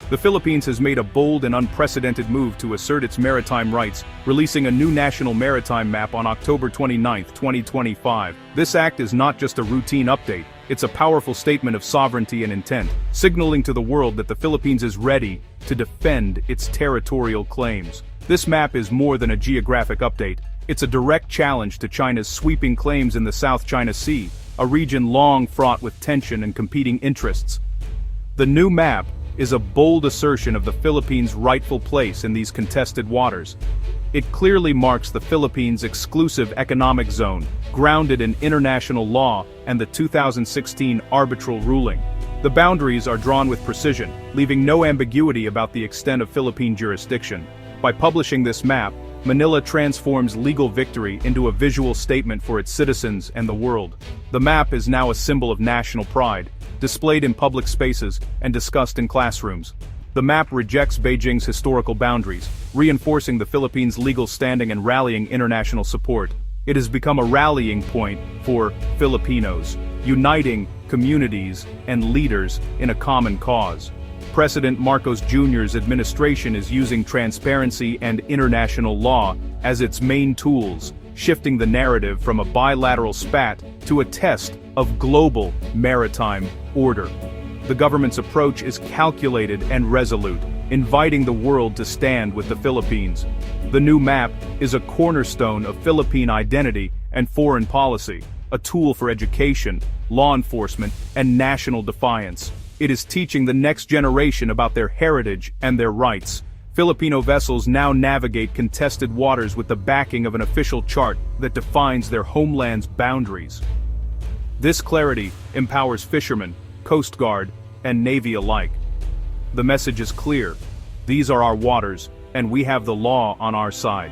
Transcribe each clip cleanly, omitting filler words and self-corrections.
The Philippines has made a bold and unprecedented move to assert its maritime rights, releasing a new national maritime map on October 29, 2025. This act is not just a routine update, it's a powerful statement of sovereignty and intent, signaling to the world that the Philippines is ready to defend its territorial claims. This map is more than a geographic update, it's a direct challenge to China's sweeping claims in the South China Sea, a region long fraught with tension and competing interests. The new map is a bold assertion of the Philippines' rightful place in these contested waters. It clearly marks the Philippines' exclusive economic zone, grounded in international law and the 2016 arbitral ruling. The boundaries are drawn with precision, leaving no ambiguity about the extent of Philippine jurisdiction. By publishing this map, Manila transforms legal victory into a visual statement for its citizens and the world. The map is now a symbol of national pride, displayed in public spaces and discussed in classrooms. The map rejects Beijing's historical boundaries, reinforcing the Philippines' legal standing and rallying international support. It has become a rallying point for Filipinos, uniting communities and leaders in a common cause. President Marcos Jr.'s administration is using transparency and international law as its main tools, shifting the narrative from a bilateral spat to a test of global maritime order. The government's approach is calculated and resolute, inviting the world to stand with the Philippines. The new map is a cornerstone of Philippine identity and foreign policy, a tool for education, law enforcement, and national defiance. It is teaching the next generation about their heritage and their rights. Filipino vessels now navigate contested waters with the backing of an official chart that defines their homeland's boundaries. This clarity empowers fishermen, Coast Guard, and Navy alike. The message is clear. These are our waters, and we have the law on our side.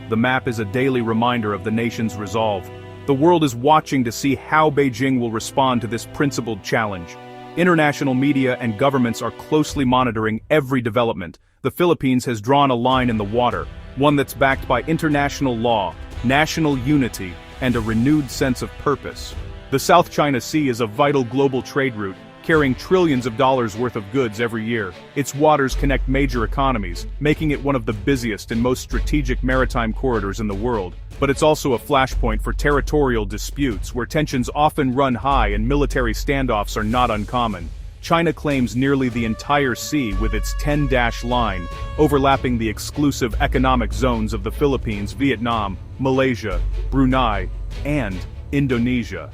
The map is a daily reminder of the nation's resolve. The world is watching to see how Beijing will respond to this principled challenge. International media and governments are closely monitoring every development. The Philippines has drawn a line in the water, one that's backed by international law, national unity, and a renewed sense of purpose. The South China Sea is a vital global trade route, carrying trillions of dollars worth of goods every year. Its waters connect major economies, making it one of the busiest and most strategic maritime corridors in the world. But it's also a flashpoint for territorial disputes, where tensions often run high and military standoffs are not uncommon. China claims nearly the entire sea with its 10-dash line, overlapping the exclusive economic zones of the Philippines, Vietnam, Malaysia, Brunei, and Indonesia.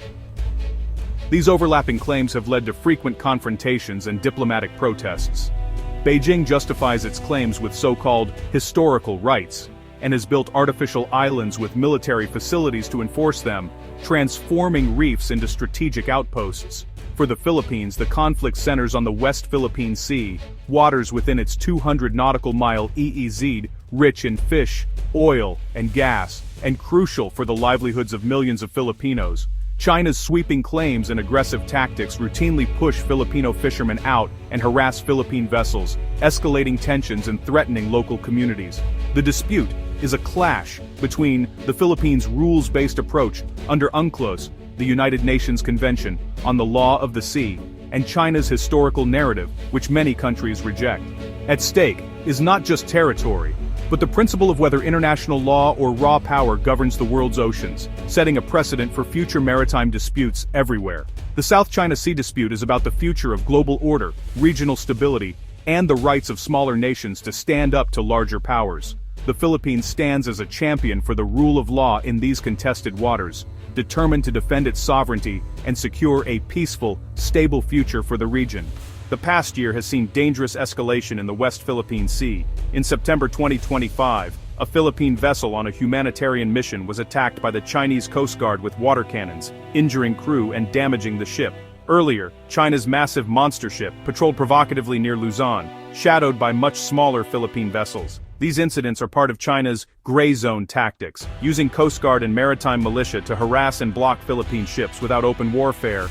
These overlapping claims have led to frequent confrontations and diplomatic protests. Beijing justifies its claims with so-called historical rights, and has built artificial islands with military facilities to enforce them, transforming reefs into strategic outposts. For the Philippines, the conflict centers on the West Philippine Sea, waters within its 200 nautical mile EEZ, rich in fish, oil, and gas, and crucial for the livelihoods of millions of Filipinos. China's sweeping claims and aggressive tactics routinely push Filipino fishermen out and harass Philippine vessels, escalating tensions and threatening local communities. The dispute is a clash between the Philippines' rules-based approach under UNCLOS, the United Nations Convention on the Law of the Sea, and China's historical narrative, which many countries reject. At stake is not just territory, but the principle of whether international law or raw power governs the world's oceans, setting a precedent for future maritime disputes everywhere. The South China Sea dispute is about the future of global order, regional stability, and the rights of smaller nations to stand up to larger powers. The Philippines stands as a champion for the rule of law in these contested waters, determined to defend its sovereignty and secure a peaceful, stable future for the region. The past year has seen dangerous escalation in the West Philippine Sea. In September 2025, a Philippine vessel on a humanitarian mission was attacked by the Chinese Coast Guard with water cannons, injuring crew and damaging the ship. Earlier, China's massive monster ship patrolled provocatively near Luzon, shadowed by much smaller Philippine vessels. These incidents are part of China's gray zone tactics, using Coast Guard and maritime militia to harass and block Philippine ships without open warfare.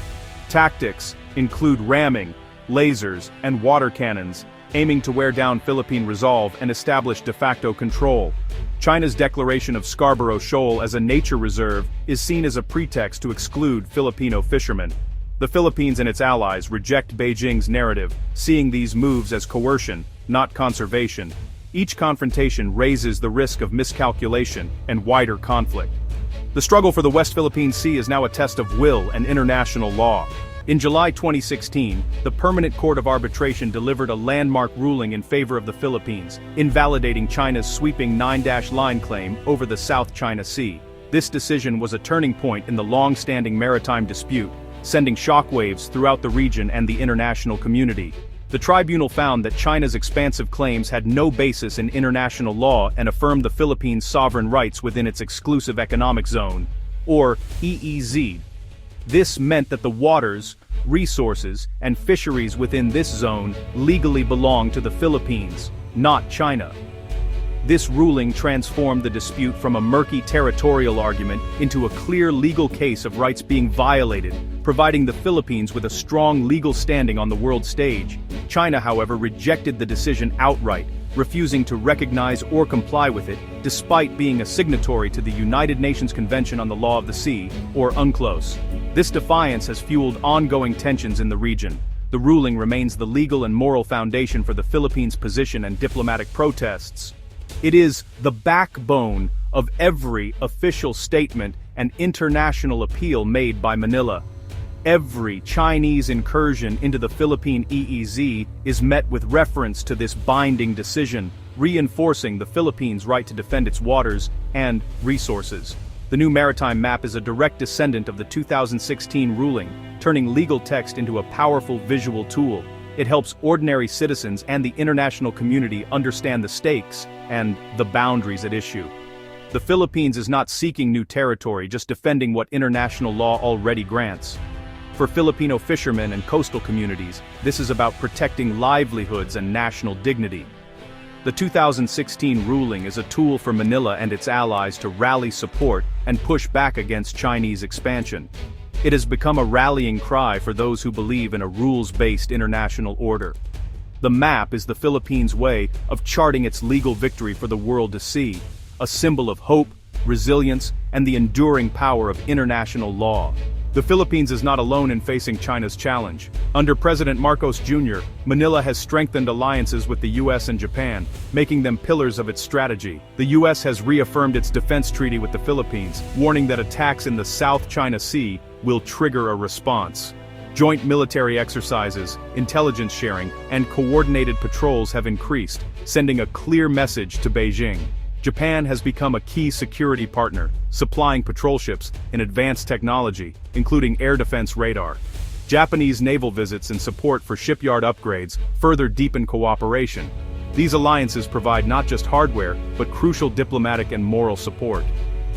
Tactics include ramming, lasers, and water cannons, aiming to wear down Philippine resolve and establish de facto control. China's declaration of Scarborough Shoal as a nature reserve is seen as a pretext to exclude Filipino fishermen. The Philippines and its allies reject Beijing's narrative, seeing these moves as coercion, not conservation. Each confrontation raises the risk of miscalculation and wider conflict. The struggle for the West Philippine Sea is now a test of will and international law. In July 2016, the Permanent Court of Arbitration delivered a landmark ruling in favor of the Philippines, invalidating China's sweeping 9-line claim over the South China Sea. This decision was a turning point in the long-standing maritime dispute, sending shockwaves throughout the region and the international community. The tribunal found that China's expansive claims had no basis in international law and affirmed the Philippines' sovereign rights within its exclusive economic zone, or EEZ. This meant that the waters, resources, and fisheries within this zone legally belong to the Philippines, not China. This ruling transformed the dispute from a murky territorial argument into a clear legal case of rights being violated, providing the Philippines with a strong legal standing on the world stage. China, however, rejected the decision outright, refusing to recognize or comply with it, despite being a signatory to the United Nations Convention on the Law of the Sea, or UNCLOS. This defiance has fueled ongoing tensions in the region. The ruling remains the legal and moral foundation for the Philippines' position and diplomatic protests. It is the backbone of every official statement and international appeal made by Manila. Every Chinese incursion into the Philippine EEZ is met with reference to this binding decision, reinforcing the Philippines' right to defend its waters and resources. The new maritime map is a direct descendant of the 2016 ruling, turning legal text into a powerful visual tool. It helps ordinary citizens and the international community understand the stakes and the boundaries at issue. The Philippines is not seeking new territory, just defending what international law already grants. For Filipino fishermen and coastal communities, this is about protecting livelihoods and national dignity. The 2016 ruling is a tool for Manila and its allies to rally support and push back against Chinese expansion. It has become a rallying cry for those who believe in a rules-based international order. The map is the Philippines' way of charting its legal victory for the world to see, a symbol of hope, resilience, and the enduring power of international law. The Philippines is not alone in facing China's challenge. Under President Marcos Jr., Manila has strengthened alliances with the US and Japan, making them pillars of its strategy. The US has reaffirmed its defense treaty with the Philippines, warning that attacks in the South China Sea will trigger a response. Joint military exercises, intelligence sharing, and coordinated patrols have increased, sending a clear message to Beijing. Japan has become a key security partner, supplying patrol ships and advanced technology, including air defense radar. Japanese naval visits and support for shipyard upgrades further deepen cooperation. These alliances provide not just hardware, but crucial diplomatic and moral support.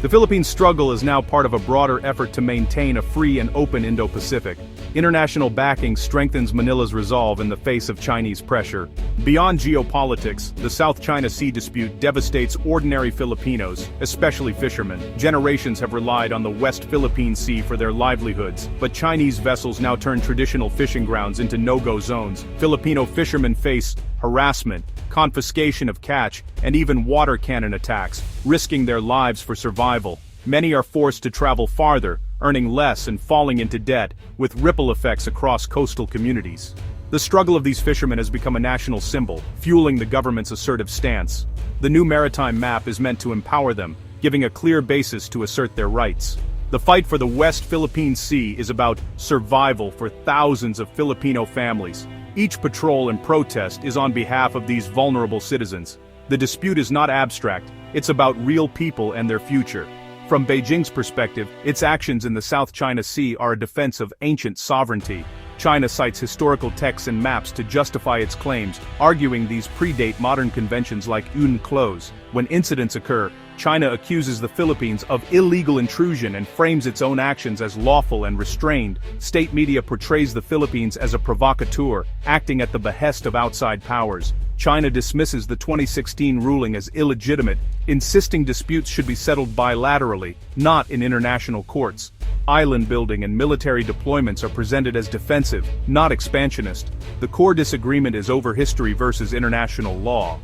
The Philippines' struggle is now part of a broader effort to maintain a free and open Indo-Pacific. International backing strengthens Manila's resolve in the face of Chinese pressure. Beyond geopolitics, the South China Sea dispute devastates ordinary Filipinos, especially fishermen. Generations have relied on the West Philippine Sea for their livelihoods, but Chinese vessels now turn traditional fishing grounds into no-go zones. Filipino fishermen face harassment, confiscation of catch, and even water cannon attacks, risking their lives for survival. Many are forced to travel farther, earning less and falling into debt, with ripple effects across coastal communities. The struggle of these fishermen has become a national symbol, fueling the government's assertive stance. The new maritime map is meant to empower them, giving a clear basis to assert their rights. The fight for the West Philippine Sea is about survival for thousands of Filipino families. Each patrol and protest is on behalf of these vulnerable citizens. The dispute is not abstract, it's about real people and their future. From Beijing's perspective, its actions in the South China Sea are a defense of ancient sovereignty. China cites historical texts and maps to justify its claims, arguing these predate modern conventions like UNCLOS. When incidents occur, China accuses the Philippines of illegal intrusion and frames its own actions as lawful and restrained. State media portrays the Philippines as a provocateur, acting at the behest of outside powers. China dismisses the 2016 ruling as illegitimate, insisting disputes should be settled bilaterally, not in international courts. Island building and military deployments are presented as defensive, not expansionist. The core disagreement is over history versus international law.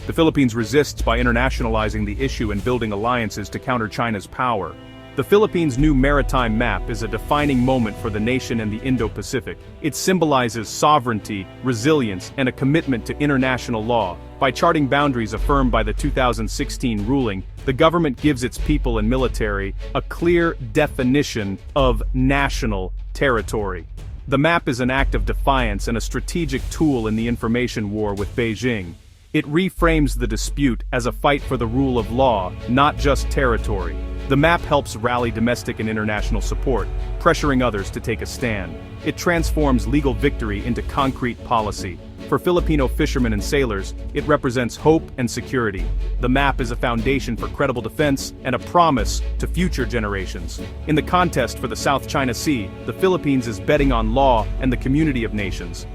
The Philippines resists by internationalizing the issue and building alliances to counter China's power. The Philippines' new maritime map is a defining moment for the nation and the Indo-Pacific. It symbolizes sovereignty, resilience, and a commitment to international law. By charting boundaries affirmed by the 2016 ruling, the government gives its people and military a clear definition of national territory. The map is an act of defiance and a strategic tool in the information war with Beijing. It reframes the dispute as a fight for the rule of law, not just territory. The map helps rally domestic and international support, pressuring others to take a stand. It transforms legal victory into concrete policy. For Filipino fishermen and sailors, it represents hope and security. The map is a foundation for credible defense and a promise to future generations. In the contest for the South China Sea, the Philippines is betting on law and the community of nations.